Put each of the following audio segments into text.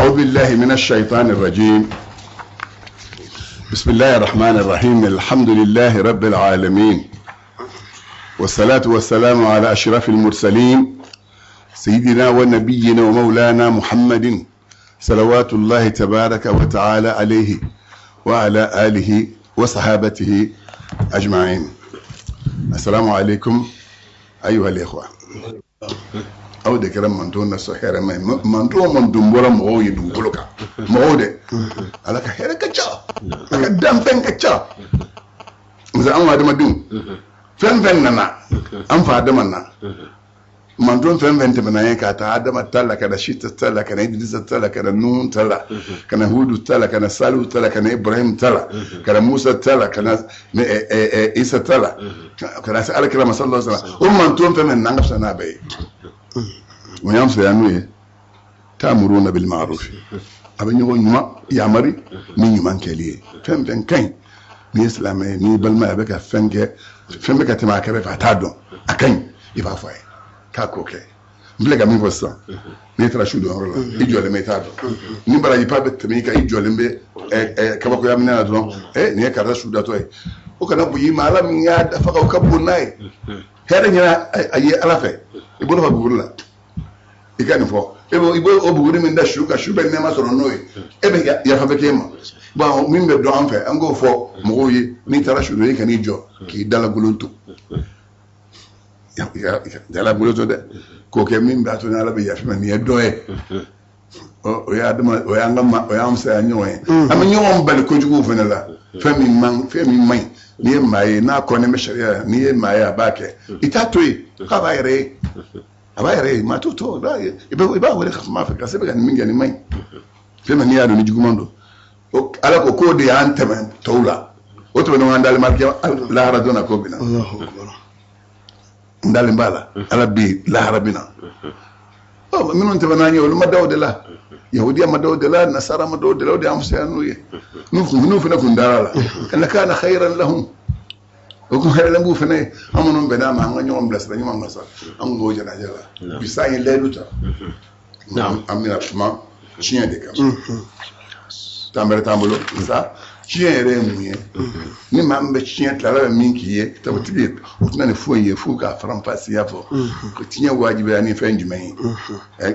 أعوذ بالله من الشيطان الرجيم. بسم الله الرحمن الرحيم. الحمد لله رب العالمين، والصلاة والسلام على أشرف المرسلين سيدنا ونبينا ومولانا محمد صلوات الله تبارك وتعالى عليه وعلى آله وصحابته أجمعين. السلام عليكم أيها الإخوة. أو ده كلام من دون السحر من دون من دمبورا مغو يدمبولك مغو ده على كهيرة كتشا أكدام فين كتشا إذا أنا هذا مدون فين ننا أم فهذا منا من دون فين تبناه كاتا هذا ما تلا كذا شيت تلا كذا إدريس تلا كذا نون تلا كذا هود تلا كذا سالو تلا كذا إبراهيم تلا كذا موسى تلا كذا عيسى تلا كذا سأل كلام صلى الله عليه وسلم ومن دون فين نعرف سنا بيه ويامس يانوي تأمرون بالمعروف أبني يقول ما يامري من يمان كليه فهم كين من إسلام من بالما بك فهم بك تما كبر فتادون أكين يفافاي كاكوكي بلغا من فسا نيترا شودو هرولا يجول ميتادو نيبرا يبابت ميكا يجول مبي كباكو يامنا دون ني كارا شودا توي وكنا بوي مالا من يا دفا كبو ناي هرنيا اي الافه يبولو فغورلا ikani fo ibo obuguri min da shuka shube ne ma soro noy ebe ya fa bekema ba min be do anfe ango fo mo yi ni tara shudo yi kani jo ki dala guluntu ya dala guluntu de ko ke min ba to na la be ya fi ni do e o ya dama o ya ngam o ya am sa nyoy am nyom bal ko jugu fene la femi man ni mai na ko ne me sharia ni mai abake itatoy ka ba yere abayere ma toto da iba wele khafma fa kasebe kan mingi ni mai fema ni ado ni jugumando ala ko kode antema tawla oto no andal marke la radona ko bina Allahu akbar ndal mbala ala bi la rabina oh minon tebana ni wala madawde la yahudiya madawde la nasara madawde la odi amsanu ye nu fina kundala kana kana khairan lahum okun hele mbu fene amono beda ma nga nyom bless dañu ma sa am go jana jala bi sa yin leluta nam amina tuma chien de kam tambere tambolo sa chien re muye ni mambe chien tala minki ye tabati otuna ne foye fu ka fram pasi yafo ko tinya wajibi ani fenju mai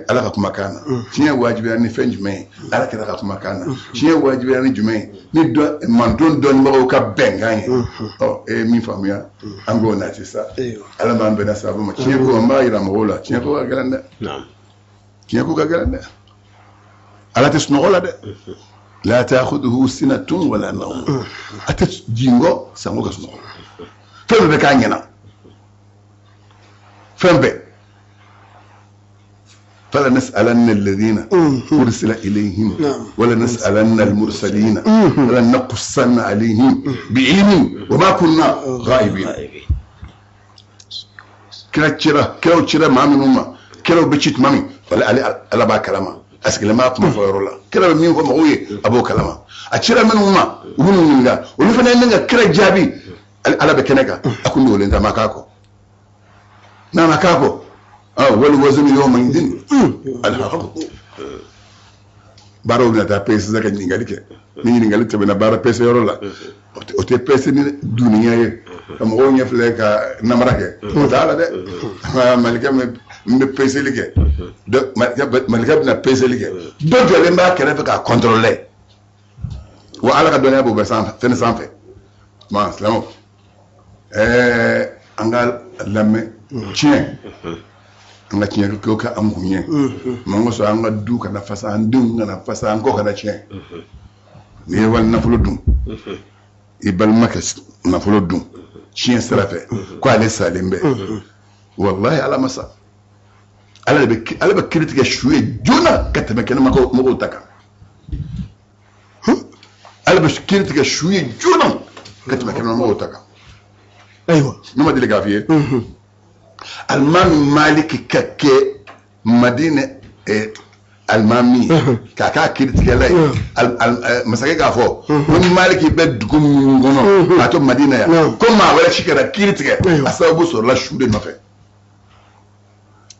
ala ka kuma kana tinya wajibi ani fenju mai ala ka kuma kana tinya wajibi ani jumai ni do man don ba ka benganye oh mi famia ango na tisa ala mambe na sabu ma tinya ko ma ira mola tinya ko ga galanda naam tinya ko ga galanda ala tisnogola de لا تأخذه سنة ولا نوم أتجينغو سامو كسنو فهم بكانينا فهم بك فلا نسألن الذين أرسل إليهم ولا نسألن المرسلين ولا نقصن عليهم بعلم وما كنا غائبين كلا تشرا مامي نوما كلا بتشيت مامي ولا على با كلامه أسكلم ما أقوم فيرولا كلا منين فما هو أبو كلامه أشير منه ما ومنه لا ونفنا إننا كلا جابي على بكنكا أكون يقول أنت ما كاكو ما كاكو والوزن يوم يدين الحق بارو بنا تابيس زكاة نينغالي تبنا بارا بيس يرولا أتى بيس الدنيا كم هو يفلك نمرك وتعالى ده ملكه me pèse ligue de malika na pèse ligue do jole mba kere fe ka contrôler wa ala ka donner bo besan ten sans fait ma slamo angal lamme chien anga chien ko ka am kunye mango so anga du kana fasa ndung na fasa ngo kana chien ni wal na fulo dum ibal makas na fulo dum chien sera fait ko ale salimbe wallahi ala masa ala be critique choué jona katama kana mako taka ala be critique choué jona katama kana mako taka aywa numa dile gafiye almami maliki kake madina almami kaka critique lay masake gafo woni maliki be dugum ngono ato madina ya koma wala shikara critique asabu so la choué no fait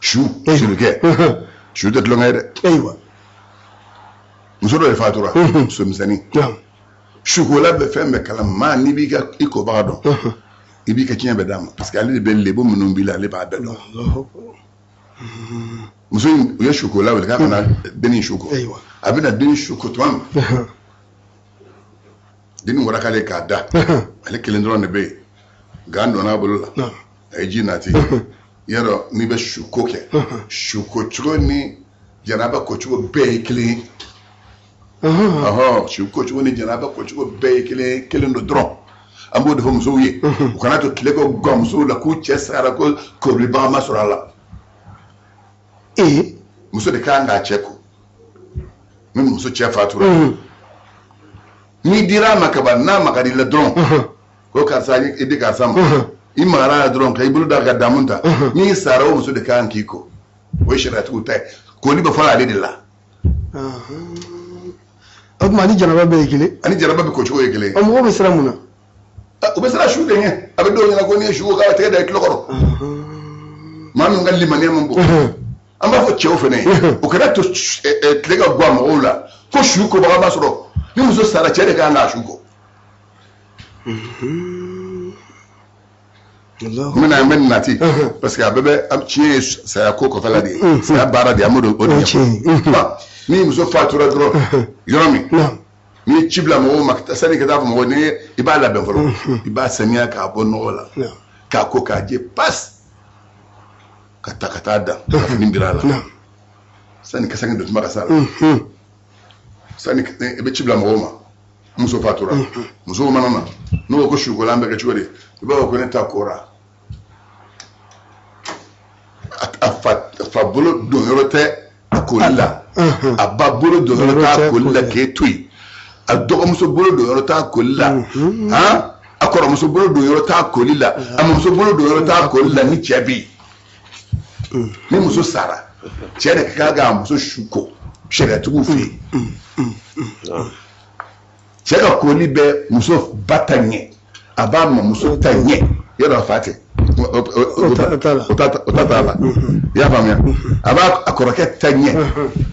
chou c'est le gars chou de longue aide aywa muso dɔ de fatura muso misɛnnin sukola bɛ fɛn bɛɛ kala maa n'i b'i ka i kobaga dɔn i b'i ka tiɲɛ bɛɛ d'a ma parce que ale de bɛ lebu minnu b'i la ale b'a bɛɛ dɔn muso in u ye sukola wele k'a kana denni suko a bɛna denni suko tuma min denni wɔrɔ k'ale k'a da ale kelen dɔrɔn de bɛ yen gan donn'a bolo la a ye ji nati yɔrɔ n'i bɛ suko kɛ suko cogo ni janaba ko cogo bɛɛ ye kelen ye suko cogo ni janaba ko cogo bɛɛ ye kelen do dɔrɔn an b'o de fɔ musow ye u kana to tile ka gan musow la k'u cɛ sara ko koribaga ma sɔrɔ a la muso de kan k'a cɛ ko min muso cɛ fatura n'i dira a ma kaban n'a magar'i la dɔrɔn ko karisa i di karisa ma i magara la dɔrɔn ka i bolo da ka damun ta n'i sara o muso de kan k'i ko o ye sariyatigiw ta ye k'oli bɛ fɔlɔ ale de la o tuma ani janaba bɛɛ ye kelen ani janaba bɛ ko cogo ye kelen mɔgɔw bɛ siran mun na u bɛ siran su de ɲɛ a bɛ dɔw ɲɛna ko n'i ye su ko k'a bɛ tɛgɛ da i tulo kɔrɔ maa min ka limaniya man bon an b'a fɔ cɛw fana ye o kana to tile ka bɔ a mɔgɔw la ko su kobaga ma sɔrɔ ni muso sara cɛ de kan k'a su ko mina an bɛ nati parce que a bɛɛ bɛ tiɲɛ ye saya ko kɔfɛla de ye saya baara de ye an b'o de ɲɛfɔ ni muso fatura dɔrɔn yɔrɔ min n'i ye ci bila mɔgɔw ma sani ka taa fɔ mɔgɔw ni i b'a labɛn fɔlɔ i b'a saniya k'a bɔ nɔgɔ la k'a ko k'a jɛ pasi ka taa dan ka fini bir'a la sani kasange dɔ tuma ka s'a la sani i bɛ ci bila mɔgɔw ma muso fatura musow mana na n'o ko sukola an bɛ kɛ cogo di i b'a fɔ ko ne ta kora a fa bolo don yɔrɔ tɛ a koli la a ba bolo don yɔrɔ t'a koli la k'e to yen a dɔgɔmuso bolo don yɔrɔ t'a koli la a kɔrɔmuso bolo don yɔrɔ t'a koli la a muso bolo don yɔrɔ t'a koli la ni cɛ bɛ yen ni muso sara cɛ de ka kan k'a muso su ko sariyatigiw fɛ yen cɛ ka koli bɛ muso ba ta ɲɛ a b'a ma muso ta ɲɛ yɔrɔ a fa tɛ o ta t'a la i y'a faamuya a b'a kɔrɔkɛ ta ɲɛ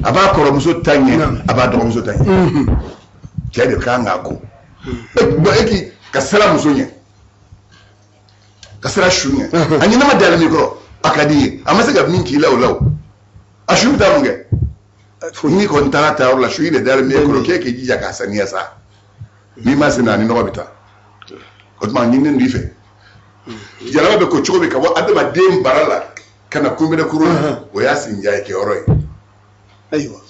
a b'a kɔrɔmuso ta ɲɛ a b'a dɔgɔmuso ta ɲɛ cɛ de kan k'a ko e k'i ka sira muso ɲɛ ka sira su ɲɛ a ɲɛnama dalen min kɔrɔ a ka di ye a ma se ka min k'i la o la o a su bɛ taa mun kɛ n'i kɔni taara ta yɔrɔ la su de dalen min kɔrɔ k'e k'i jija k'a saniya sa n'i ma se na ni nɔgɔ bɛ taa o tuma ɲinini b'i fɛ jalaba bɛ ko cogo min ka bɔ adamaden bara la ka na kunbɛn kuru la o y'a sinja ye kɛyɔrɔ ye ayiwa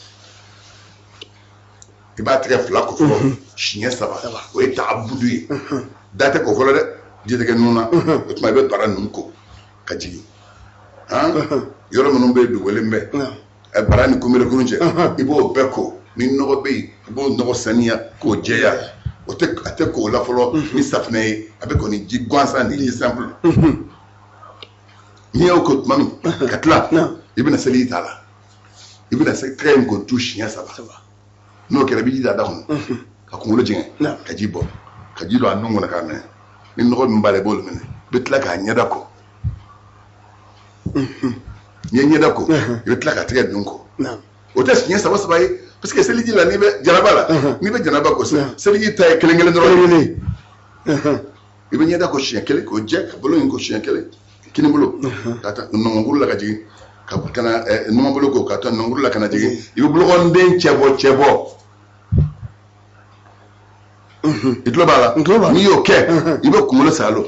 i b'a tigɛ fila ko fɔlɔ siɲɛ 3 o ye tagabudu ye da tɛ ko fɔlɔ dɛ ji tɛ kɛ nun na o tuma i bɛ bara ninnu ko ka jigin yɔrɔ minnu bɛ yen dogolen bɛ bara ni kunbɛn kuru cɛ i b'o bɛɛ ko ni nɔgɔ bɛ yen i b'o nɔgɔ saniya k'o jɛya a tɛ k'o la fɔlɔ ni safunɛ ye a bɛ kɔni ji gansan ni ji simple n'i y'o ko tuma min ka tila i bɛna seli t'a la i bɛna tɛgɛ in ko tu siɲɛ 3 n'o kɛra i bɛ ji da kɔnɔ ka kunkolo jɛngɛ ka ji bɔ ka ji don a nun kɔnɔ k'a minɛ ni nɔgɔ min b'a la i b'olu minɛ i bɛ tila k'a ɲɛda ko n'i ye ɲɛda ko i bɛ tila ka tɛgɛ dun ko o tɛ siɲɛ 3 ye parce que seliji la n'i bɛ janaba la n'i bɛ janaba ko seliji ta ye kelen dɔrɔn i bɛ ɲɛda ko siɲɛ 1 k'o jɛ ka bolo in ko siɲɛ 1 kini bolo ka taa nɔngɔnkuru la ka jigin ka na numan bolo ko ka taa nɔngɔnkuru la ka na jigin i bɛ bolokɔniden cɛ bɔ i tulo b'a la n'i y'o kɛ i bɛ kunkolo salo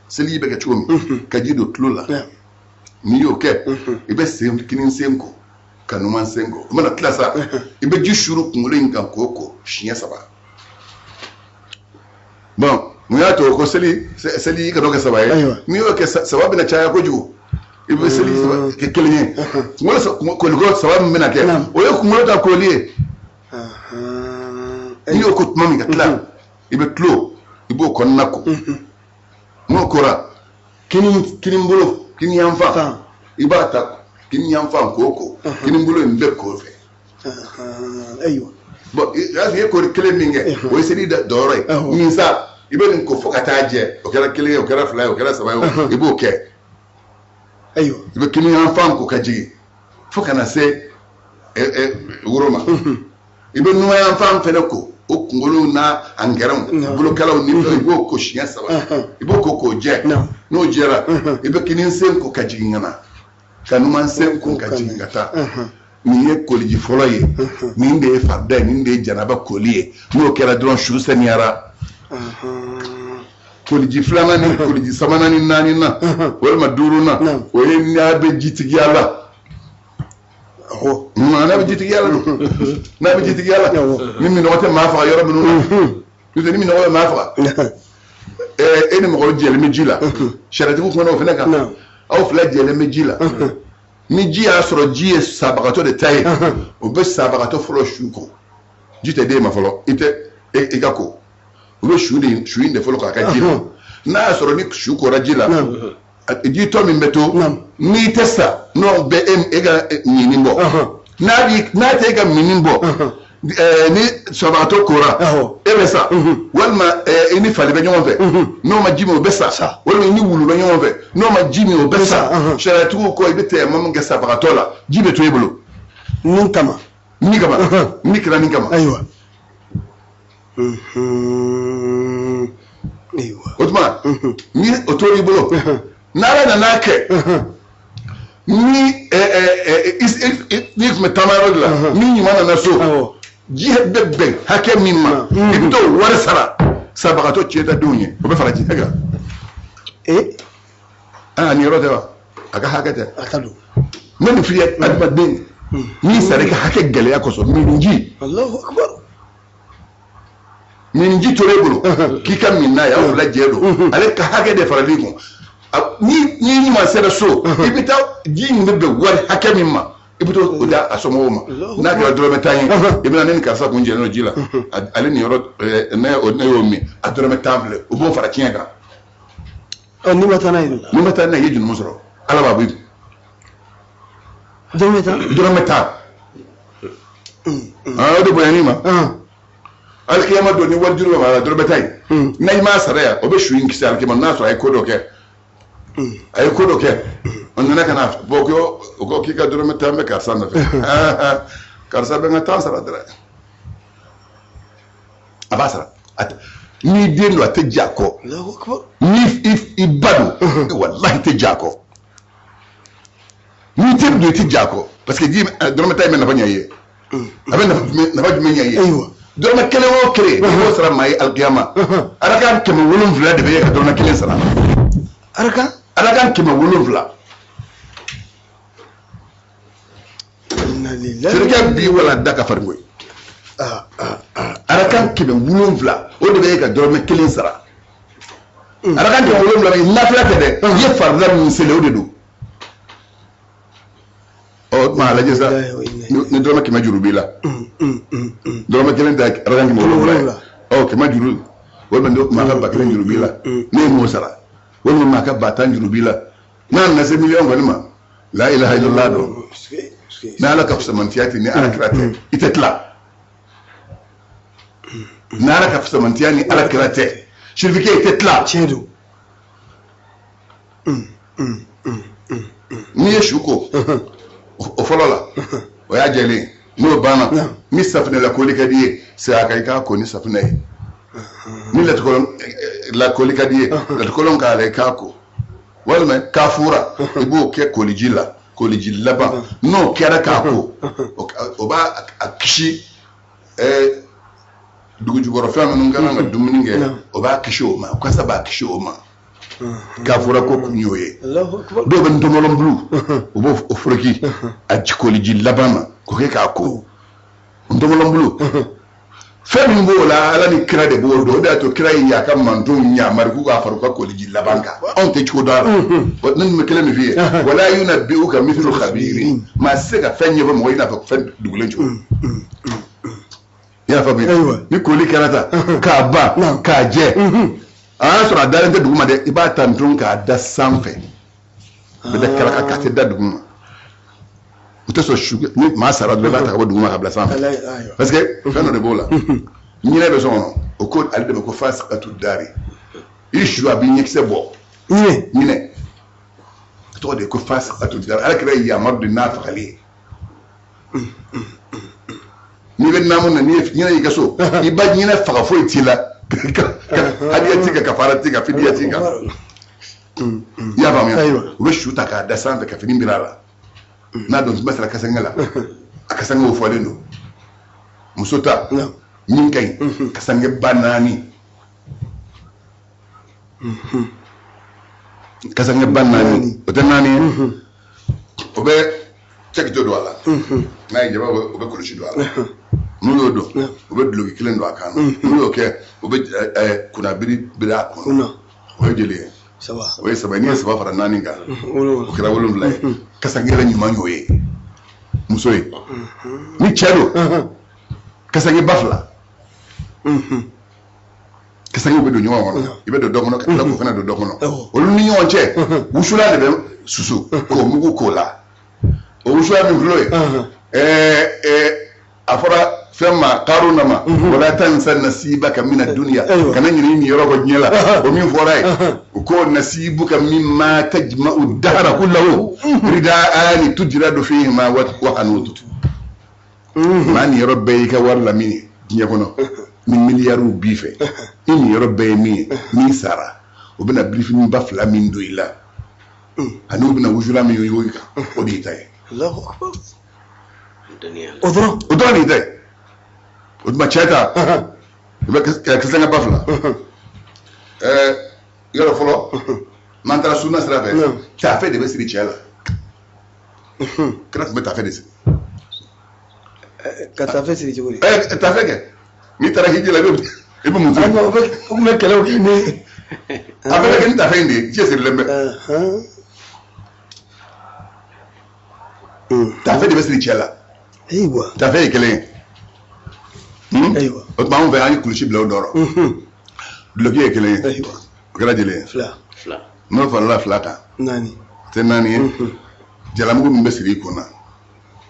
seliji bɛ kɛ cogo min ka ji don tulo la n'i y'o kɛ i bɛ kini sen ko ka numan sen ko i mana tila sa i bɛ ji suru kunkolo in kan k'o ko siɲɛ 3 bon mun y'a to ko seli ka dɔ kɛ 3 ye n'i y'o kɛ 3 bɛna caya kojugu i bɛ seli kɛ 1 ye koliko 3 min bɛna kɛ o ye kunkolo ta koli ye n'i y'o ko tuma min ka tila i bɛ tulo i b'o kɔnɔna ko n'o kora kini bolo kini yanfan i b'a ta kini yanfan k'o ko kini bolo in bɛɛ k'o fɛ bon i ye kori 1 min kɛ o ye seli dɔyɔrɔ ye min sa i bɛ nin ko fo ka taa jɛ o kɛra 1 ye o kɛra 2 ye o kɛra 3 ye i b'o kɛ i bɛ kini yanfan ko ka jigin fo ka na se wuroma ibe numa yan fam fele ko o kungolo na angaram bulu kalaw ni ibo ko shiya saba ibo ko je no jera ibe kinin sen ko kajingana kanuma sen ko kajingata ni ye koliji folo ye ni de farda ni de janaba koliye no kera dron shu seniara koliji flana ni koliji samana ni nani na wal maduruna o ye nyabe jitigi ala na be jitigi ala na be jitigi ala min no wata ma fa yoro bunu ni ni min no ma fa eni mo jele mejila sharati ko no fenaka aw fla jele mejila ni ji a sɔrɔ ji ye sabagato de ta ye o bɛ sabagato fɔlɔ su ko ji tɛ den ma fɔlɔ i tɛ i ka ko o bɛ su in de fɔlɔ k'a ka ji la n'a y'a sɔrɔ ni su kora ji la ji tɔ min bɛ to n'i tɛ sa n'o bɛ e ka minin bɔ n'a tɛ e ka minin bɔ ni sabagato kora e bɛ sa walima i ni fali bɛ ɲɔgɔn fɛ n'o ma ji min o bɛ sa walima i ni wulu bɛ ɲɔgɔn fɛ n'o ma ji min o bɛ sa sariyatigiw ko i bɛ tɛmɛ min kɛ sabagatɔ la ji bɛ to i bolo ni kama ni kɛra ni kama ayiwa o tuma ni o tora i bolo n'ala nan'a kɛ ni tun bɛ taama yɔrɔ de la ni ɲuman nana so ji bɛ bɛn hakɛ min ma i bɛ t'o wari sara sabagatɔ cɛta denw ye o bɛ fara ji hakɛ kan nin yɔrɔ tɛ wa a ka hakɛ tɛ a ka don ne nin f'i ye adamaden n'i sara i ka hakɛ gɛlɛya kosɔn miniji miniji tora e bolo k'i ka min n'a ye aw fila jɛ don ale ka hakɛ de farali kun ni ɲuman sera so i bɛ taa ji min bɛ bɛn wari hakɛ min ma i bɛ t'o da a somɔgɔw ma n'a kɛra dɔrɔmɛ tan ye i bɛna ne ni karisa kun jɛlen don ji la ale nin yɔrɔ ne y'o min a dɔrɔmɛ tan filɛ o b'o fara tiɲɛ kan ni ma taa n'a ye ni ma taa n'a ye i ye jurumu sɔrɔ ala b'a bɔ dɔrɔmɛ tan o de bonyani ma alikiyama don ni wari juru bɛ mara dɔrɔmɛ tan ye n'a i m'a sara yan o bɛ su in kisi alikiyama n'a sɔrɔ a ye ko dɔ kɛ a ye ko dɔ kɛ o nana ka na bɔ o ko k'i ka dɔrɔmɛ tan bɛ karisa nɔfɛ karisa bɛ n ka tan sara dɔrɔn a b'a sara n'i den don a tɛ ja kɔ ni i ba don walahi tɛ ja kɔ n'i teri don i tɛ ja kɔ parce que dɔrɔmɛ tan in bɛ nafa ɲɛ i ye a bɛ nafa jumɛn ɲɛ i ye dɔrɔmɛ kelen o kelen n'i y'o sara maa ye alikiyama ala kan 700 de bɛ ye ka dɔrɔmɛ kelen sara ala kan 700 sirikɛ bi wala da ka farin koyi ala kan 700 o de bɛ ye ka dɔrɔmɛ kelen sara ala kan 700 bɛ lafiya tɛ dɛ i ye farida min seli o de don ɔ tuma a lajɛ sa ni dɔrɔmɛ 100 juru b'i la dɔrɔmɛ kelen tɛ ala kan 700 ye ɔ 100 juru walima maa ka 1000 juru b'i la ne ye m'o sara walima maa ka 10 juru b'i la n'a nana se miliyɔn kɔni ma la ilaha illallah don ni ala ka fusamantiya tɛ ni ala kira tɛ i tɛ tila ni ala ka fusamantiya ni ala kira tɛ sirifike i tɛ tila tiɲɛ don n'i ye su ko o fɔlɔ la o y'a jɛlen n'o banna ni safinɛ lakoli ka di ye c'est a ka i k'a ko ni safinɛ ye ni lakoli ka di ye latikɔlɔn k'a la i k'a ko walima kafura i b'o kɛ koliji la koliji laban n'o kɛra k'a ko o b'a kisi dugujukɔrɔfɛn minnu kan ka dumuni kɛ o b'a kisi o ma kasa b'a kisi o ma kafura ko kun y'o ye dɔw bɛ ntomɔlɔn bulu o b'o foroki a koliji laban ma k'o kɛ k'a ko ntomɔlɔn bulu fɛn min b'o la ala ni kira de b'o dɔn o de y'a to kira ye a ka mantonw ɲamari k'u k'a fara u ka koliji laban kan anw tɛ cogo dɔn a la ne tun bɛ kelen min f'i ye wala yunabbi'uka mithlu khabiri maa se ka fɛn ɲɛfɔ mɔgɔ i n'a fɔ fɛn dugulen cogo i y'a faamuya ni koli kɛra tan k'a ban k'a jɛ a y'a sɔrɔ a dalen tɛ dugu ma dɛ i b'a ta nton k'a da sanfɛ bɛ da kala ka tɛ da dugu ma o tɛ sɔn su ni maa sara dɔrɔn i b'a ta ka bɔ dugu ma ka bila sanfɛ parce que fɛn dɔ de b'o la ɲinɛ bɛ sɔn kɔnɔ o ko ale de bɛ ko fasikatu dari i su a b'i ɲɛkisɛ bɔ ɲinɛ tɔgɔ de ye ko fasikatu dari ala kɛra yamadu de n'a fagali ye ni bɛ namu na ni ɲinɛ i ka so i ba ɲinɛ faga foyi t'i la hadiya ti ka fara ti ka fidiya ti ka i y'a faamuya u bɛ su ta k'a da sanfɛ ka fini bira a la n'a dɔn tun bɛ sara kasankɛ la a kasankɛw fɔlen don muso ta min ka ɲi kasankɛ ba 4 kasankɛ ba 4 o tɛ 4 ye o bɛ cɛkito don a la n'a ye jaba o bɛ kulusi don a la n'u y'o dɔn u bɛ duloki 1 don a kan n'u y'o kɛ u bɛ kunnabiri biri a kɔnɔ o ye joli ye o ye 3 n'i ye 3 fara 4 kan o kɛra 7 ye kasankɛ yɛrɛ ɲuman y'o ye muso ye ni cɛ don kasankɛ ba 2 kasankɛw bɛ don ɲɔgɔn kɔnɔ i bɛ don dɔ kɔnɔ ka tila k'o fana don dɔ kɔnɔ olu ni ɲɔgɔn cɛ wusula de bɛ susu k'o mugu k'o la o wusula min filɛ ye a fɔra fɛn ma Karuna ma wala tansa nasibaka mina dunya kana ɲini ni yɔrɔ ko diɲɛ la o min fɔra ye u ko nasibuka mimma tajma'u dahra kullahu rida'ani tujradu fihima wa hanutu maa ni yɔrɔ bɛɛ y'i ka wari la min ye diɲɛ kɔnɔ ni miliyariw b'i fɛ i ni yɔrɔ bɛɛ ye min ye n'i sara o bɛna birifini ba 2 min don i la ani u bɛna wusula min y'o kan o de y'i ta ye o dɔrɔn de y'i ta ye o tuma cɛ ta i bɛ kasankɛ ba 2 yɔrɔ fɔlɔ n'an taara sunna sira fɛ taafe de bɛ siri cɛ la kira tun bɛ taafe de siri ka taafe siri cogo di taafe kɛ n'i taara hiji la i bɛ mun siri o tun bɛ kɛlɛw kɛ ni a bɛ kɛ ni taafe in de ye cɛ sirilen bɛ taafe de bɛ siri cɛ la taafe ye 1 ye o tuma anw fɛ an ye kulusi bila o dɔrɔn duloki ye 1 ye o kɛra joli ye 2 n'o farala 2 kan 4 tɛ 4 ye jalamugu min bɛ siri i kun na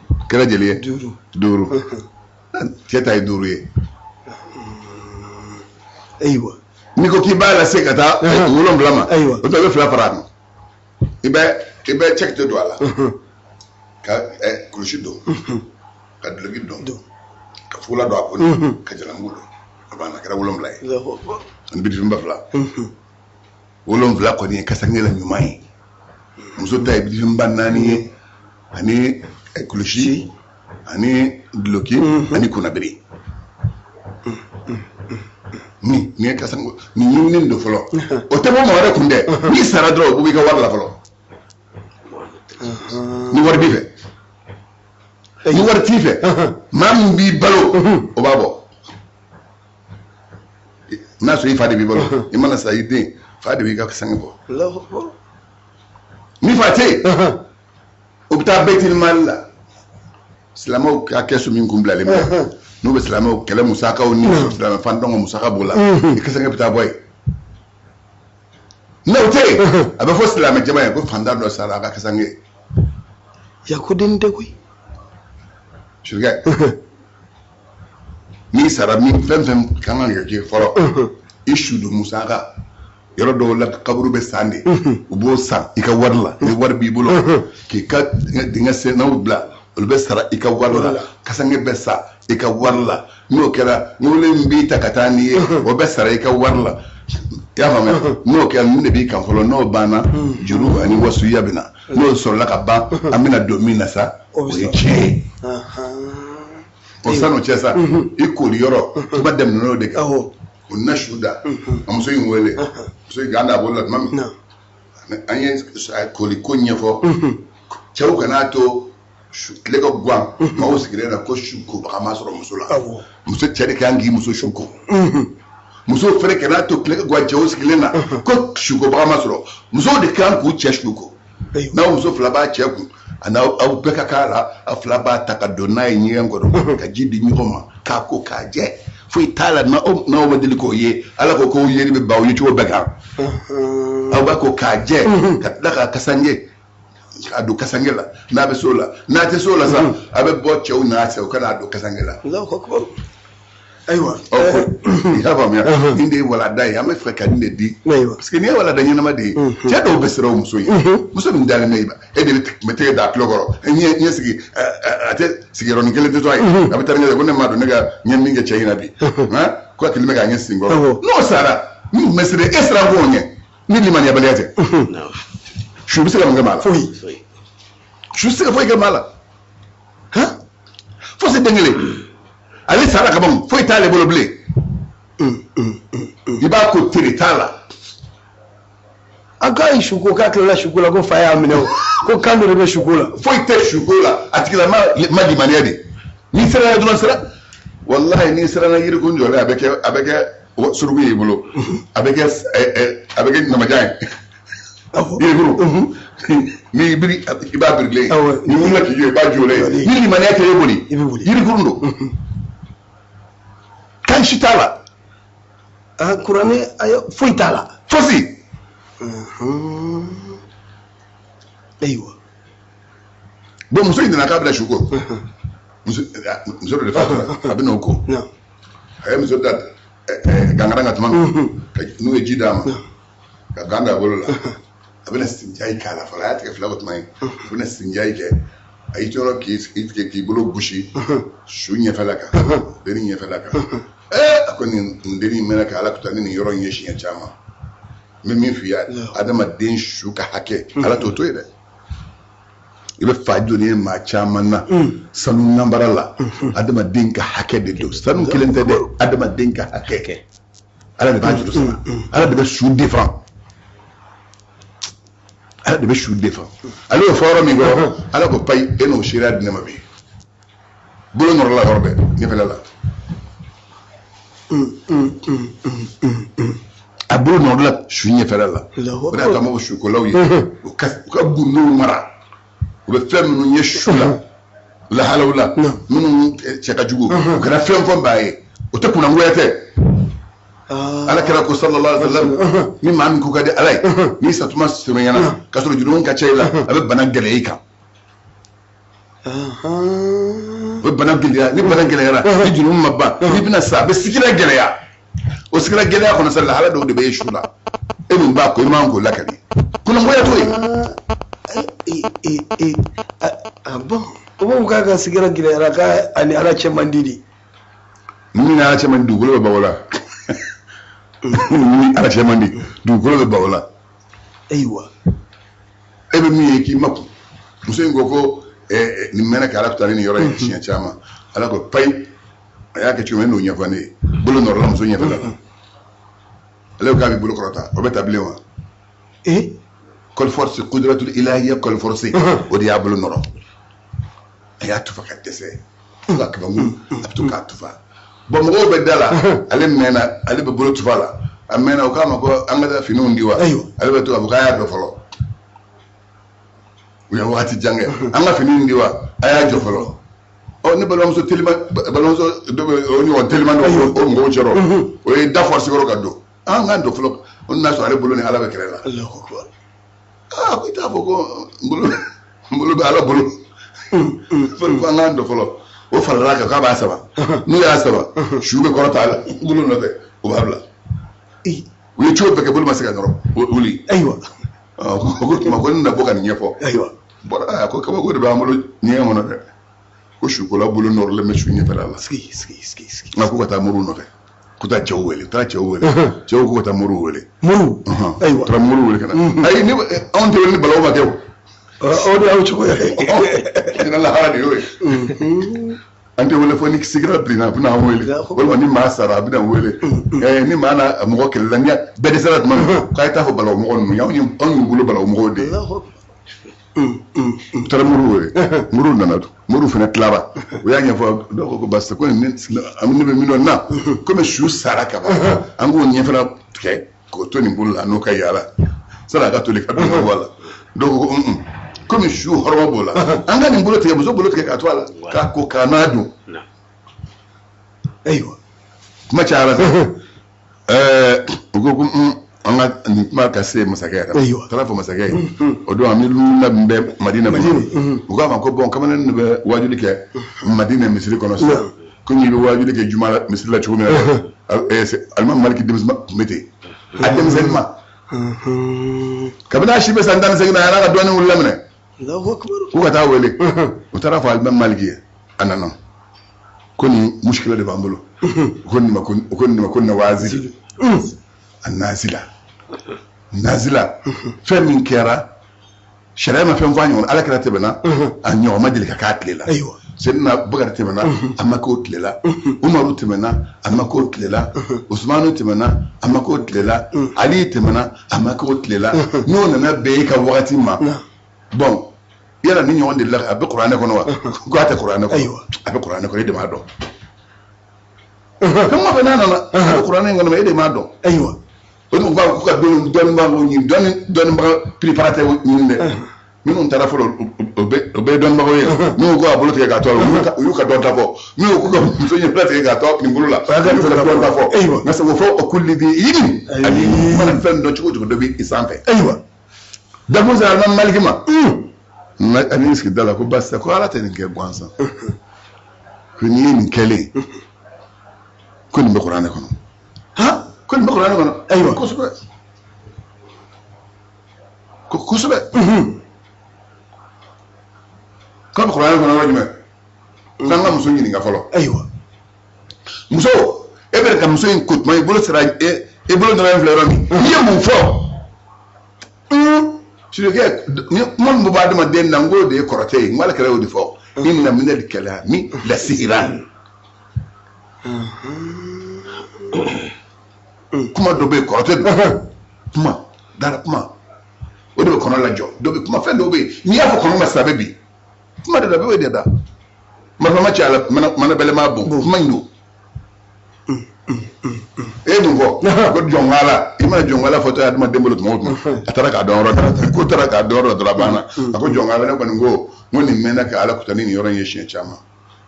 o kɛra joli ye 5 cɛ ta ye 5 ye n'i ko k'i b'a lase ka taa 7 ma o tuma i bɛ 2 fara a kan i bɛ cɛkito don a la ka kulusi don ka duloki don ka fugula don a kɔnɔ ka jalamugu don a banna a kɛra 7 ye ani birifin ba 2 7 kɔni ye kasankɛ la ɲuman ye muso ta ye birifin ba 4 ye ani kulusi ani duloki ani kunnabiri ni ye kasankɛ ni ɲinini don fɔlɔ o tɛ bɔ mɔgɔ wɛrɛ kun dɛ n'i sara dɔrɔn o b'i ka wari la fɔlɔ ni wari b'i fɛ ni wari t'i fɛ maa min b'i balo o b'a bɔ n'a sɔrɔ i fa de b'i balo i mana sa i den fa de b'i ka sange bɔ ni fa tɛ yen o bɛ taa Baitul Mali la silamɛw ka kɛsu min kun bilalen bɛ n'u bɛ silamɛw kɛlɛ musakaw ni silamɛ fan dɔn ka musaka b'o la i ka sange bɛ taa bɔ yen n'o tɛ yen a bɛ fɔ silamɛ jama ye ko fantan dɔ sara a ka kasange yakoden tɛ koyi surga n'i sara min fɛn kan ka kɛ fɔlɔ i su don musaka yɔrɔ dɔw la kaburu bɛ san de u b'o san i ka wari la ni wari b'i bolo k'i ka dingɛ sennaw bila olu bɛ sara i ka wari la kasange bɛ sa i ka wari la n'o kɛra ŋolo min b'i ta ka taa n'i ye o bɛ sara i ka wari la i y'a faamuya n'o kɛra mun de b'i kan fɔlɔ n'o banna juru ani wasuya bɛ na n'o sɔrɔla ka ban an bɛna don min na sa o ye tiɲɛ ye o sanu cɛ sa i kori yɔrɔ i b'a daminɛ n'o de kan o na su da a muso in wele muso in ganda a bolo la tuma min an ye koli ko ɲɛfɔ cɛw kan'a to tile ka guwan maaw sigilen na ko su kobaga ma sɔrɔ muso la muso cɛ de kan k'i muso su ko muso fɛnɛ kan'a to tile ka guwan cɛw sigilen na ko su kobaga ma sɔrɔ musow de kan k'u cɛ su ko n'aw muso 2 b'a cɛ kun ani aw bɛɛ ka k'a la aw 2 b'a ta ka don n'a ye ɲɛgɛn kɔrɔ ka ji di ɲɔgɔn ma k'a ko k'a jɛ foyi t'a la n'aw ma deli k'o ye ala ko k'o yeri bɛ ban o ye cogo bɛɛ kan aw b'a ko k'a jɛ ka tila ka kasange k'a don kasange la n'a bɛ s'o la n'a tɛ s'o la sa a bɛ bɔ cɛw n'a cɛw ka n'a don kasange la Ayiwa. I y'a faamuya nin de ye walada ye an bɛ fɛ ka nin de di parce que n'i ye walada ɲɛnama de ye cɛ dɔw bɛ siran o muso ye muso min dalen bɛ e de bɛ tɛgɛ da tulo kɔrɔ ɲɛ sigi a tɛ sigiyɔrɔnin kelen tɛ to a ye a bɛ taa ɲɛ ko ne ma dɔn ne ka ɲɛ min kɛ cɛ in na bi ko a kelen bɛ k'a ɲɛ sigi kɔrɔ n'o sara min bɛ siran e siran k'o ɲɛ ni limaniyabaliya tɛ su bɛ se ka mun kɛ maa la su tɛ se ka foyi kɛ maa la fo se den kelen ale sara kaban foyi t'ale bolo bilen i b'a ko tere t'a la a k'a ye suko k'a tilala suko la ko fa y'a minɛ o ko kan dɔ de bɛ suko la foyi tɛ suko la a tigila ma limaniya de n'i sera dɔrɔn sera walahi n'i sera na yiri ko jɔlen a bɛ kɛ suruku y'i bolo a bɛ kɛ namajan ye yirikuru n'i biri i b'a birilen ni mun ka k'i jɔ i b'a jɔlen ni limaniya kɛ e boli yirikuru don kan si t'a la kuranɛ foyi t'a la fosi ayiwa bon muso in nana k'a bɛna su ko muso dɔ de fatura a bɛ n'o ko a ye muso da gangara ka tuma n'u ye ji d'a ma ka gan da bolo la a bɛna sinjayi k'a la fɔlɔ a y'a tigɛ fila ko tuma ye a bɛna sinjayi kɛ a y'i tɔɔrɔ k'i bolo gosi su ɲɛfɛla kan deni ɲɛfɛla kan a ko nin deni in mɛnna ka ala kuta ni nin yɔrɔ in ye siɲɛ caman n bɛ min f'i ye adamaden su ka hakɛ ala t'o to ye dɛ i bɛ fa joli ye maa caman na sanu nanbara la adamaden ka hakɛ de don sanu kelen tɛ dɛ adamaden ka hakɛ ala de b'a juru sara ala de bɛ su defan ala de bɛ su defan ale y'o fɔ yɔrɔ min kɔrɔ ala ko payi e n'o seereya di ne ma bi bolo nɔrɔla yɔrɔ bɛɛ ɲɛfɛla la a bolo nɔrɔla su ɲɛfɛla la o de y'a to an b'o sukolaw ye u ka gundow mara u bɛ fɛn minnu ye su la lahalaw la minnu cɛ ka jugu u kɛra fɛn fɛn b'a ye o tɛ kunnangoya tɛ ala kɛra ko sallallahu alaihi wasallam ni maa min ko ka di ala ye n'i satuma surunyana ka sɔrɔ jurumu ka ca i la a bɛ bana gɛlɛya i kan o bɛ bana gɛlɛya ni bana gɛlɛyara ni jurumu ma ban n'i bɛna sa a bɛ sigila gɛlɛya o sigila gɛlɛya kɔnɔ sa lahala dɔw de bɛ ye su la e min b'a ko i man k'o lakali kunnangoya t'o ye bon o b'o k'a ka sigila gɛlɛyara k'a ani ala cɛ man di de ni ala cɛ man di dugukolo bɛ bawo la ni ala cɛ man di dugukolo bɛ bawo la ayiwa e bɛ min ye k'i ma kun muso in ko ko nin mɛnna ka ala kuta ni nin yɔrɔ ye siɲɛ caman ala ko payi a y'a kɛ cogo min n'o ɲɛfɔ ne ye bolo nɔrɔla muso ɲɛfɛla la ale ko k'a bɛ bolo kɔrɔta o bɛ ta bilen wa kɔlifɔrisi kuduratul ilahiya kɔlifɔrisi o de y'a bolo nɔrɔ a y'a tufa ka dɛsɛ fo ka kabankun a bɛ to k'a tufa bon mɔgɔw bɛ da la ale mɛnna ale bɛ bolo tufa la a mɛnna o k'a ma ko an ka taa finiw di wa ale bɛ to a fɔ k'a y'a dɔ fɔlɔ u ye wagati jan kɛ an ka finiw di wa a y'a jɔ fɔlɔ ni balimamuso teliman balimamuso dɔ bɛ o ɲɔgɔn teliman dɔ o mɔgɔw cɛrɔ o ye da fɔrisi yɔrɔ ka don an k'an dɔ fɔlɔ o n'a sɔrɔ ale bolo ni ala bɛ kɛrɛ la ko i t'a fɔ ko n bolo bɛ ala bolo fo an k'an dɔ fɔlɔ o farala kan k'a b'a saba n'u y'a saba su bɛ kɔrɔ ta la bolo nɔfɛ o b'a bila u ye cogo bɛɛ kɛ bolo ma se ka nɔrɔ wuli ayiwa ko tuma ko ne na bɔ ka nin ɲɛfɔ ayiwa bɔra ko kabako de b'an bolo ɲɛgɛn kɔnɔ dɛ ko sukola bolo nɔrɔlen bɛ su ɲɛfɛla la nka ko ka taa muru nɔfɛ ko taa cɛw wele taa cɛw wele cɛw ko ka taa muru wele ayiwa taara muru wele ka na ayi ni anw tɛ wele ni balawu ma kɛ o de y'aw cogo ye ɲinɛ lahara de y'o ye an tɛ wele fɔ ni sigira bilenna a bɛna an wele walima ni maa sara a bɛna wele ni maa na mɔgɔ kɛlɛla ni bɛɛ dɛsɛra tuma min k'a ye taa fɔ balawu mɔgɔ ninnu anw y'u bolo balawu mɔgɔw de ye u taara muru wele muru nana muru fana tilara u y'a ɲɛfɔ dɔw ko basi ko ne bɛ min dɔn na komi su sara ka ban an k'o ɲɛfɛla tigɛ k'o to nin bolo la n'o ka yaala sani a ka toli ka don ka bɔ a la dɔw ko komi su hɔrɔnma b'o la an ka nin bolo tigɛ muso bolo tigɛ k'a to a la k'a ko k'a n'a dun ayiwa kuma cayara u ko an ka nin kuma ka se masakɛ yɛrɛ taara fɔ masakɛ ye o don an bɛ lula min bɛ madina bolo u k'a ma ko bɔn kamalen de bɛ wajuli kɛ madina misiri kɔnɔ sisan comme il wa bi ke juma misla ci wona alman maliki dem mete adem senma kabina shi be sandan sai na yana doni wulla mene Allahu akbar ko ka ta wele utara fa alman maliki anana koni mushkila de bambulo konni ma kunna wazil annazila nazila fem min kera sharia ma fem vanyo ala kala tebena an yo madil ka katlela aywa sidna bugar tebena amma ko tlela umaru tebena amma ko tlela usmanu tebena amma ko tlela ali tebena amma ko tlela nona na be ka wakati ma bon yala ni nyonde la abi qur'ana ko no ko ata qur'ana ko aywa abi qur'ana ko de ma do kama banana na abi qur'ana ngana ma de ma do aywa on va ko ka don ba ni don ba préparate ni ne minun tara folo obe don ba ye no go abolo te ga to yu ka don ta fo no ko ko so ni plate ga to ni bulula ka ga don ta fo na so fo o kulli bi yini ali man fen do ci do bi isampe aywa da mo za man malikima na ani ski dala ko basta ko ala te ni ke gwansa ko ni kele ko ni be qur'ana ko ha ko ni be qur'ana ko aywa ko sube ko sube ko be qur'ana ko na wajme nanga muso ni nga folo aywa muso e be ka muso in kut may bolo sira e bolo na fleur mi ye mu fo sur ke mon bu ba dama den nango de korote ngwala kala wodi fo inna min al kalami la sihran kuma do be korote kuma dara kuma o do kono la jo do be kuma fe do be ni ya ko kono ma sabe bi kuma da be we da ma cha ala mana bele ma bu kuma ndo dum ko ko jongala ima jongala foto aduma dembolo to mo atara ka don ro ko tara ka don ro la bana ko jongala ne ko ngo ngoni mena ka ala kutani ni yoran yeshi chama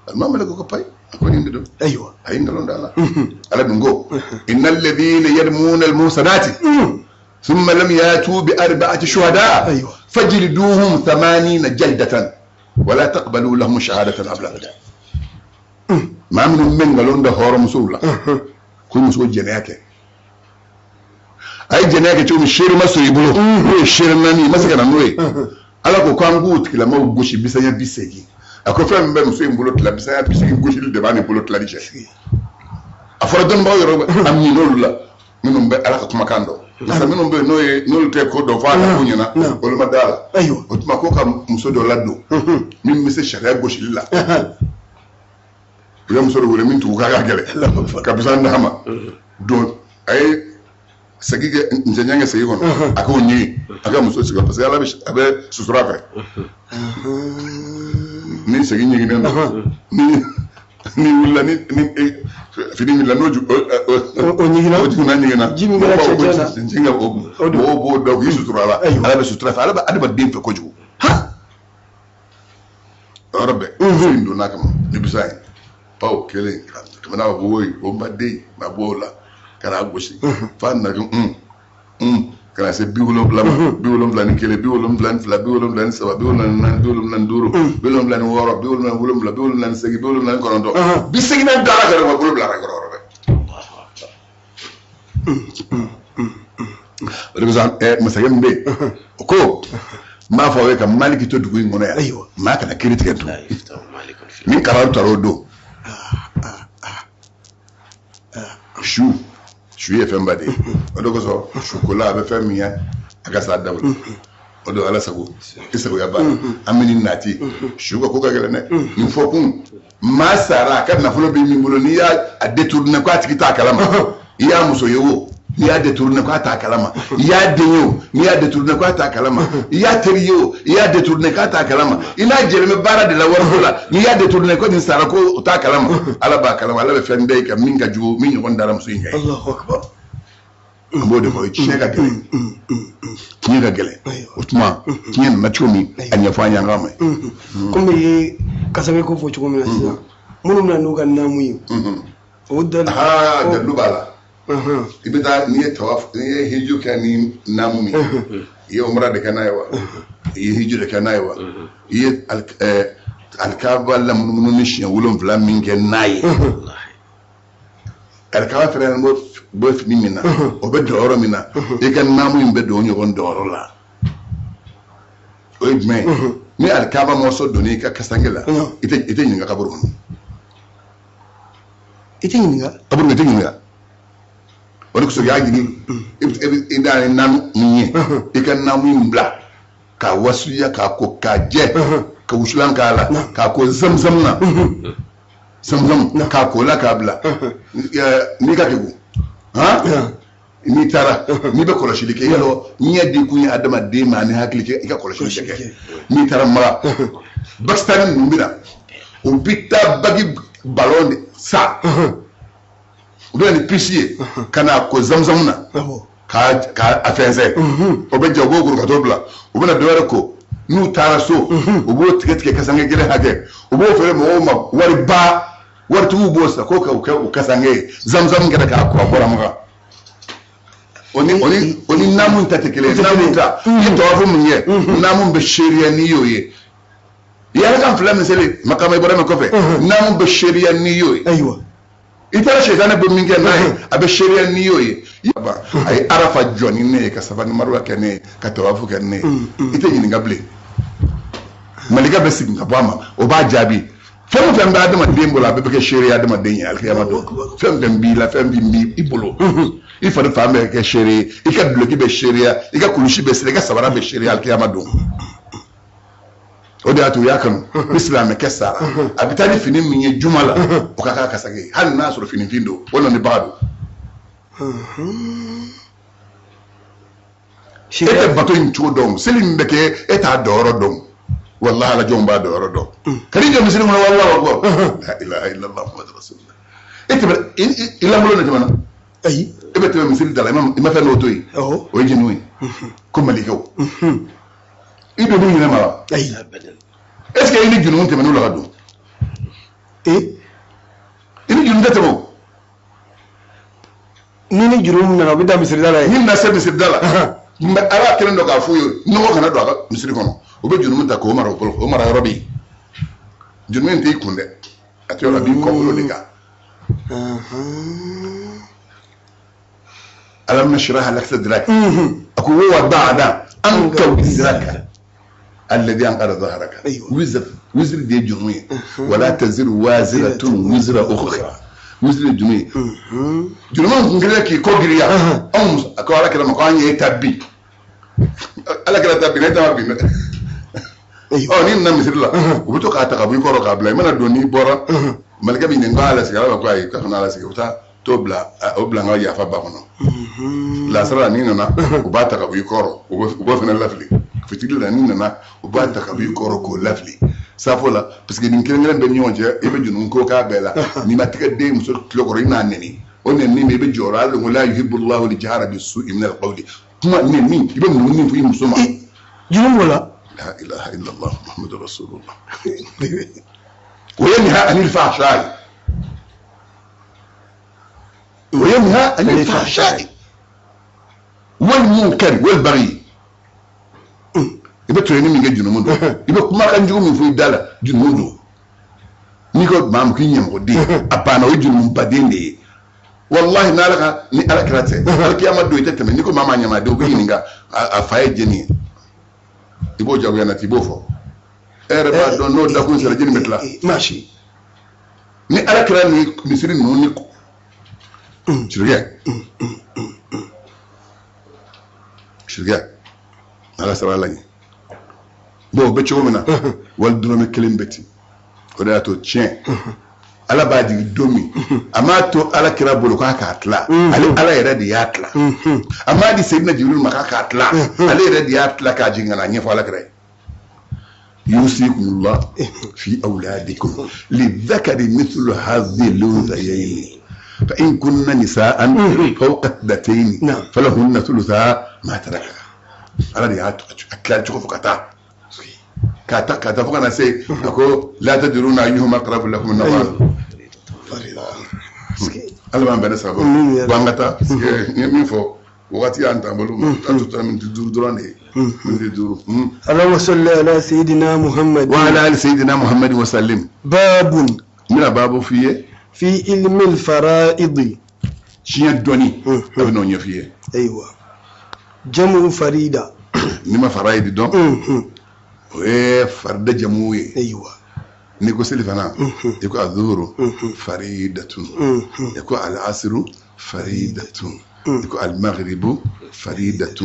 almama le ko pay ko ni ndo aywa ay ngalon dala ala ngo innal ladina yarmuna al musanati thumma lam yatu bi arba'ati shuhada fajliduhum 80 jaldatan wala taqbalu lahum shahadatan abada ma min men ngalon da horo musulla ko muso jeneke ay jeneke to mi shiri maso ibulo ko shiri nani masaka na noe ala ko kangu tikila ma goshi bisanya bisegi akofa mbe muso imbulo tla bisanya bisegi goshi de bani bulo tla dije afara don ba yoro amni lolula minum be ala ko kuma kando nasa minum be no te ko do fa la kunyana o ma dala aywa o tuma ko ka muso do laddo min mi se sharia goshi lilla yam soro wala min tu ka gele ka bisan dama do ay sagige njenyange sey kono ako nyi aka muso siga parce que ala be abe susura fe ni segi nyi ngena ni wala ni fini mi la noju o nyigina o tuna nyigina jimi ngara chejana njenga bo do yi susura la ala be susura fe ala ba adaba dem fe ko ju ha rabbe ndo nakam ni bisay pau kele kamana boy bomba de na bola kana goshi fan na kana se biwolom plan kele biwolom plan fla biwolom plan saba biwolom nan duro biwolom plan woro biwolom plan segi biwolom plan konondo bi segi na dara gara ma biwolom plan gara be rezan masagem be ko ma fa we kam maliki to dugu ngono ya ma kana critique to min karar tarodo shu ye fɛn ba de o de kosɔn sukola a bɛ fɛn min ye a ka sa daw la o de ala sago i sagoya ba an bɛ ni nati su ka ko ka gɛlɛn dɛ nin fɔ kun maa sara a ka nafolo bɛ min bolo n'i y'a détourné ko a tigi t'a kalama i y'a muso ye o n'i y'a détourné ko a t'a kalama i y'a den ye o n'i y'a détourné ko a t'a kalama i y'a teri ye o i y'a détourné k'a t'a kalama i n'a jɛlen bɛ baara de la wariko la n'i y'a détourné ko nin sara ko o t'a kalama ala b'a kalama ala bɛ fɛn bɛɛ ye ka min ka jugu min ɲɔgɔn dara muso in kan ye Allahu akbar an b'o de fɔ tiɲɛ ka gɛlɛn tiɲɛ ka gɛlɛn o tuma tiɲɛ nana cogo min a ɲɛfɔ an y'an k'a ma komi kasabe ko fɔ cogo min na sisan minnu bɛna n'u ka naamu ye o dalu b'a la i bɛ taa n'i ye tawaf n'i ye hiju kɛ ni naamu min i ye umra de kɛ n'a ye wa i ye hiju de kɛ n'a ye wa i ye alkaba la mununi shi wulon fla min ke nayi alkaba fere mo bo fini mina o be doro mina e kan namu imbe do nyogon doro la o idme ni alkaba mo so doni ka kasangela ite nyinga kaburu ite nyinga kaburu ite nyinga wani kuso ya gini ida nan niye ikan namu imbla ka wasu ya ka ko ka je ka wusulan ka ala ka ko zamzam na zamzam ka ko la ka bla ni ka kegu ha ni tara ni be koloshi dike yalo ni yaddi ku ni adama de ma ni hakli ke ka koloshi dike ni tara mara bakstani numina o bitta bagi balon sa udo ni pisiye kana ko zamzam na ka afense o be jago guru ka tobla o be na dore ko nu tara so o bo tike kasange gele hage o bo fere mo ma wari ba wari tu bo sa ko ka kasange zamzam ngada ka ko bora mga oni namun ta tekele namun ta yi tawafu mun ye namun be sheria ni yoye ya kan flam sele makama ibrahim ko fe namun be sheria ni yoye aywa itara shaytana be minge nayi abe sheria ni yoye ba ay arafa joni ne ka safani marwa kene ka tawafu kene ite yin ngable malika be sig ngabama o ba jabi fem fem da adama dembola be ke sheria adama denya alkiyama do fem fem bi la fem bi ibolo il faut femme ke sheria ika bloki be sheria ika kulushi be sele ka sabara be sheria alkiyama do o de atu yakam islam ke sara abitani fini minye jumala o kaka kasage hal nasru fini findo wala ni bado ete bato in chodom selim beke eta doro dom wallahi la jomba doro dom kadi jom muslim wallahi akbar la ilaha illa allah muhammad rasulullah ete ila mulo na jamana ay ebe te muslim dala ma fa no toy o jinui ko malikaw ido ni ne mara ay est ce que ini junu te manula gadu ini junu te mo ni jurum na bi da misri dala ni na se misri dala mba ara kelen do ka fuyo no kana do ka misri kono o be junu ta ko mara o mara robi junu te kunde ati ora bi ko lo diga alam nashrah lak sadrak aku wa ba'da anka wizraka الذي انقذ ظهرك وزر دي جنوي ولا تزر وازرة وزر اخرى وزر جنوي جنوي نغلكي كوغريا ام اكو كده مكان يتبي على كده تبي نتا بي ني نم مثل الله وبتو كاتقبي كورو قبل ما دوني بورا ملكه بي نغالا سيغا كاي كنا على سيغا tobla obla nga ya fa bakono la sara ni nana ubata ka bikoro ubo fena lafli fitili la ni nana ubata ka bikoro ko lafli safola parce que ni ngelen be nyonje e be junu ko ka bela ni matika de muso tlokoro ina neni onen ni me be joral wala yuhibbu allah li jahara bis-su'i min al-qawli kuma ni ibe mu ni fu musoma junu wala la ilaha illa allah muhammadur rasulullah wa yanha anil fahsha'i وينهى عن الفحشاء والمنكر والبغي يبقى تريني من جنومون يبقى ما كان جومي في الدالة جنومون نيكو مام كي يم ودي ابانا وجنوم بدين دي والله نالك ني على كراتي القيامه دو يتتم نيكو ماما نيما دو بينغا افاي جني يبو جاو يانا تيبوفو اربا دون نو داكون سلا جني متلا ماشي ني على كراني مسرين نو نيكو شرقاء على سرى لي بو بتشو منا والدنوم كلم بتي ودا تو تشين على بعد دومي اما تو على كرابولو كاتلا على يرد ياتلا اما دي سيدنا جبريل ما كاتلا على يرد ياتلا كاجينا ني فالا كري يوصيكم الله في اولادكم للذكر مثل هذه الانثيين فإن كن نساء فوق اثنتين فلهن ثلثا ما ترك على دي أكلال تشوفوا كاتا فوق أنا سي أكو لا تدرون أيهما أقرب لكم النظر ألا ما بنسى وانغتا مين فو wakati an tambolu atuta min duru drone min duru اللهم صل على سيدنا محمد وعلى ال سيدنا محمد وسلم باب من باب فيه في علم الفرائض شيء دوني ابنو نيفيه ايوه جمع فريدة نما فرايد دون فرد جموي ايوه نيكو سلفنا يكو الظهر فريدة يكو العصر فريدة يكو المغرب فريدة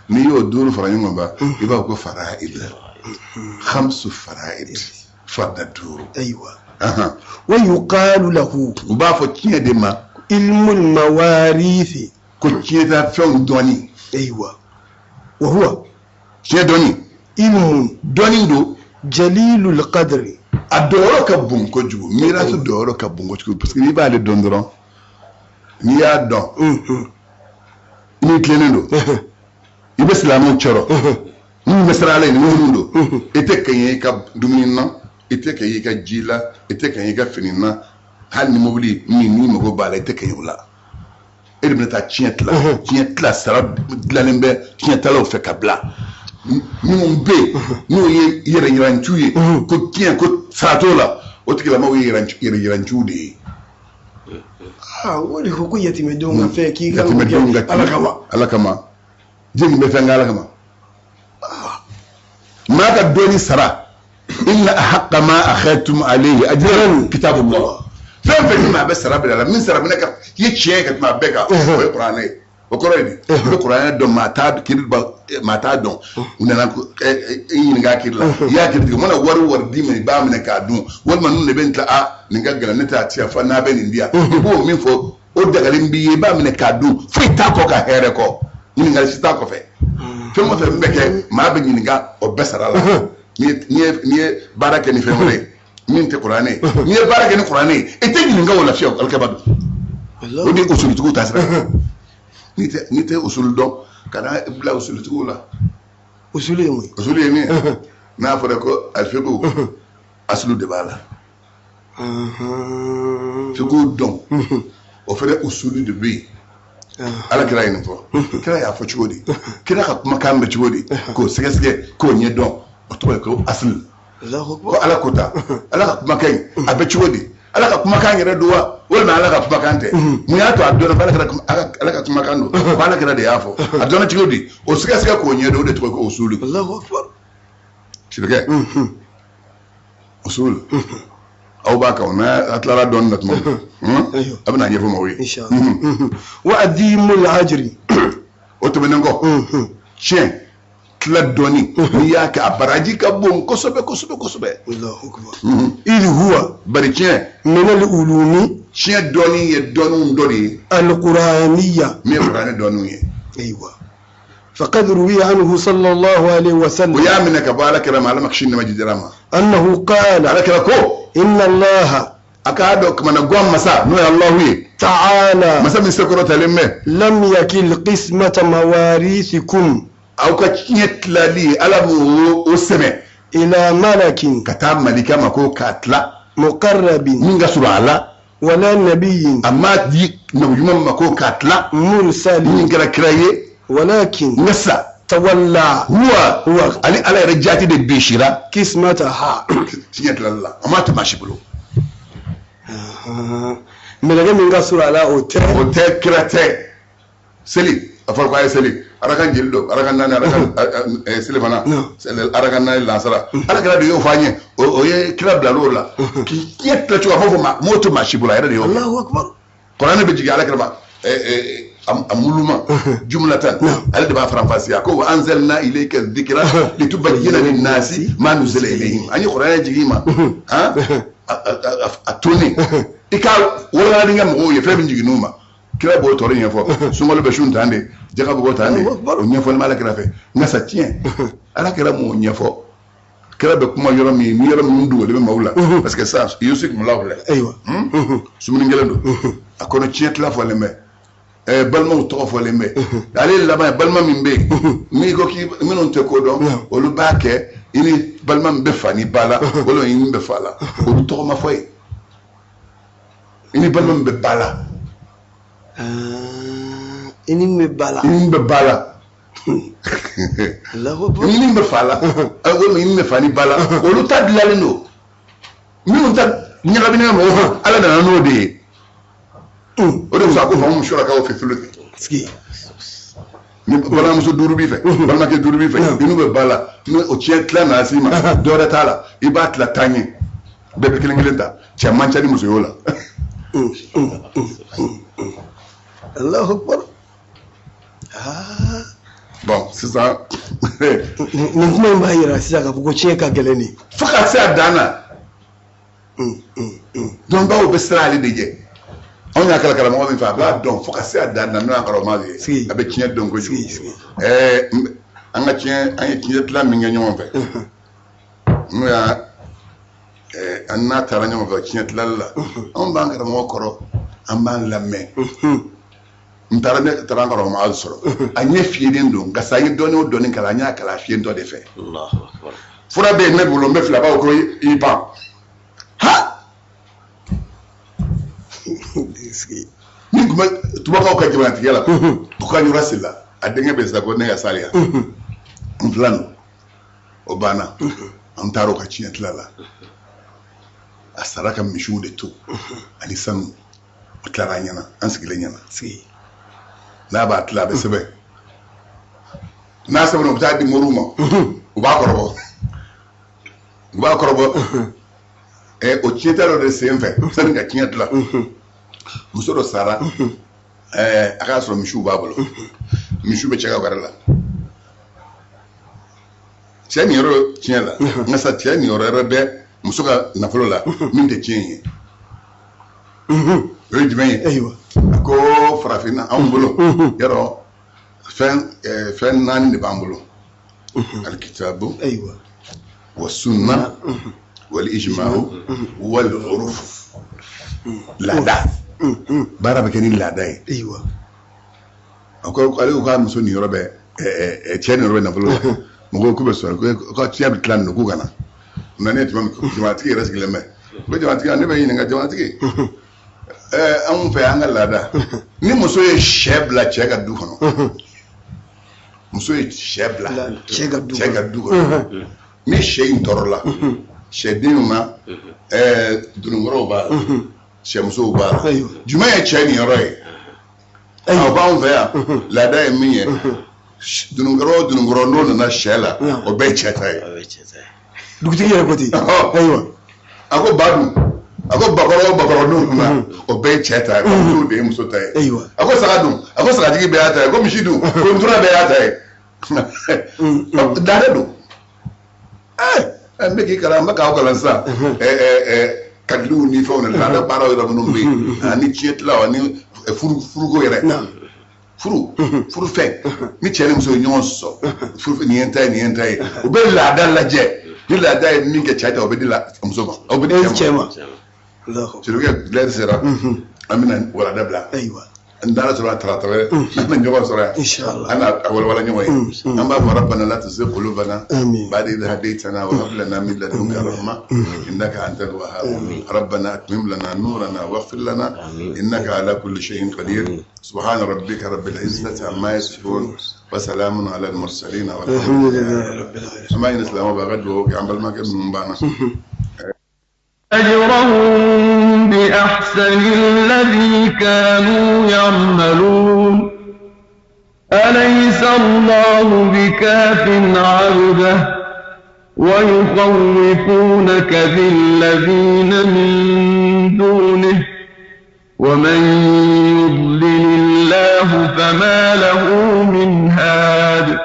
نيو دور فرانيون با يبقى كو فرائد 5 فرائد فرد الدور ايوه ويقال له بافو تشي ديما علم المواريث كو تشي تا فون دوني ايوه وهو تشي دوني علم دوني دو جليل القدر adoro ka bun ko jugu mirasu doro ka bun ko jugu parce que ni ba le don doron ni ya don ni tlenendo ibe islamu choro ni mesrale ni mundo ete kanye ka duminna ete kanye ka jila ete kanye ka finina hal ni mobili ni mago bala ete kanye wala irbe ta chietla sara dlalembe chietla fe kabla ni mbe no yere yiranchuye ko kien ko satola o tikila mawo yiranchude wali ko yatime donga fe ki ga alakama jeni be fenga alakama ma ka doni sara illa ahqqa ma akhadtum alayhi ajran kitabullah fa ma basara bila min sara minaka yichie ka ma beka o qur'ane o korodi o qur'ane do mata kirba mata don unana ko yinga kirla ya kirdi mona war dimi ba mena ka dun wal man ne benta a ninga gala neta tia fa na ben india bo min fo o daga limbi ba mena ka dun fi ta ko ka here ko ninga sita ko fe fe mo fe mbeke ma be ninga o besara la ni baraka ni fe mo min te qur'ane ni baraka ni qur'ane e te ninga wala fi al kabadu o di usul tu tasra ni te usul do kana bla usul tu la usul ni na fa ko al fiqhu aslu de bala fiqhu don o fere usul de bi ala kira yin fo kira ya fo chodi kira ka kuma kan be chodi ko sege ko nye don o to ko aslu ko ala kota ala ka kuma kai abe chodi ala ka kuma kan yere duwa wala ala ka kuma kan te mu ya to adona bala kira ala ka kuma kan do bala kira de yafo adona chodi o sege ko nye do de to ko usul Allahu akbar shirke usul أو باكا ونا أطلع دون نتمو أبنا نجيبه موي إن شاء الله وأديم العجري وتبننكو شين تلا دوني نياك أبراجي كبون كسبة الله أكبر إذ هو بريشين من العلوم شين دوني يدونون دوني القرآنية من القرآن دوني أيوة فقد روي عنه صلى الله عليه وسلم ويا منك بالك رما على مخشين مجد رما أنه قال على كلا كو إن الله أكادك من قوم مسا نو الله تعالى مسا من سكرة تلمه لم يكل قسمة مواريثكم أو كتنيت لي على وسمة إلى ملك كتاب ملكا مكو كاتلا مقرب من قصر على ولا نبي أما دي نبي مكو كاتلا مرسل من كراكراي ولكن نسى تولى هو على رجعتي دي بيشيرا قسمتها سينت الله أما تماشي بلو من قصر على أوتيل كراتي سلي أفرق على سلي أراكان جلدو أراكان ناني أراكان سلي فانا أراكان ناني لانسرا أراكان ديو فاني أوه كراب لالولا كي يتلا شو أفوفو موتو ماشي بلو أيضا ديو الله أكبر قرآن بيجي على كربا أمولما جملة على دبا فرنسيا كو أنزلنا إليك الذكر لتبين للناس ما نزل إليهم أني قرآن جيما ها أتوني إكا ولا نيجا مغو يفهم جينو ما كلا بو تورين يفو سمول بشون تاندي جاكا بو تاندي ونيفو المالا كرافي ناسا تين على كلا مو نيفو كلا بكما يرمي مندو لبي مولا بس كسا يوسك ملاولا أيوة سمون نجلدو أكونو تشيت لا فولمي balma to fo lembe ale la ba balma mimbe mi go ki minon te ko do o lu baake ini balma mbe fani bala wala ini mbe fala o lu to ma fay ini balma mbe bala ini me bala in be bala Allahu akbar in be fala ago in me fani bala olu ta dilale no mi ta nyaga bi na mo ala da no de o de sa ko fa mu shura ka o fi thuluth ski ni bala muso duru bi fe bala ke duru bi fe inu be bala no o tie tla na asima do da tala iba tla tanye bebe kilingilenta cha mancha ni muso yola Allahu akbar bon c'est ça ni kuma in ba yira sisa ka fuko ce ka gele ni faka sa dana don ba o besra ali deje on ya kala kala mo mi fa ba don faka sa dana no akara ma bi abe kien don ko ju anga kien anya kien tla mi nga nyom fe no ya anna tara nyom fa kien tla la on ba ngara mo koro amban lamme ntara ne tara ngara ma alsoro anya fie den don gasa yi doni o doni kala anya kala fie ndo de fe Allahu akbar fura be ne bulo me fla ba ko ipa ha ski ni kuma tubaka ka jama tigela ko ka nyura sila adenge be sa ko ne ya salia mflano obana antaro ka chinya tlala asaraka mishude tu anisan tlara nyana ansigile nyana ski na ba tla be sebe na sebe no ta di moruma uba korobo o chietaro de semfe san ga chinya tla musoro sara aka so mishu babolo mishu be chega garala tiani yoro chiela ngasa tiani yoro rebe musuka na folola minde chienye rejime aywa ko farafina ambulo yoro fen nani de bambulo alkitabu aywa والسنه والاجماع والعرف لا دا bara be keni la dai aywa ko ale ko am so ni robe tieni robe na folo mo ko be so ko tiab clan no gugana na net mam ko jamati resgle me ko jamati ne be yin nga jamati an fe an la da ni muso ye shebla chega du kono muso ye shebla chega du kono mi shein torola shedinuma dunungoro ba shemso ba juma ye cheni roy aw ba on fa la da mi ye dunungoro no na shela o be chetai dugti yere koti aywa ako badu ako bakoro no na o be chetai o do de muso tai aywa ako sagadi be ata ako mishidu ko ndura be ata dare do ande ki kala maka ko lansa kadlu ni fawna la da baro da no mbi ani chietla ani furu go yere furu fe ni chene muso nyon so furu ni entai o be la da la je ni la da ni ke chata o be la muso ba o be chema Allahu tu le le sera amina wala da bla aywa ndara sura tratare na nyoba sura inshallah ana wala nyoba amba rabbana la tuzigh qulubana amin ba'da idh hadaytana wa hab lana min ladunka rahma innaka antal wahhab rabbana atmim lana nurana waghfir lana innaka ala kulli shay'in qadir subhana rabbika rabbil izzati amma yasifun wa salamun ala al mursalin walhamdulillahi rabbil alamin amma in islamu bagadu ambal ma kan mbana أجرهم بأحسن الذي كانوا يعملون أليس الله بكاف عبده ويخوفونك بالذين من دونه ومن يضلل الله فما له من هاد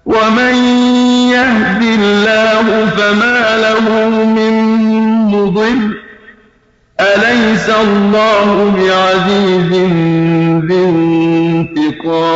ومن يهد الله فما له من مضل أليس الله بعزيز ذي انتقام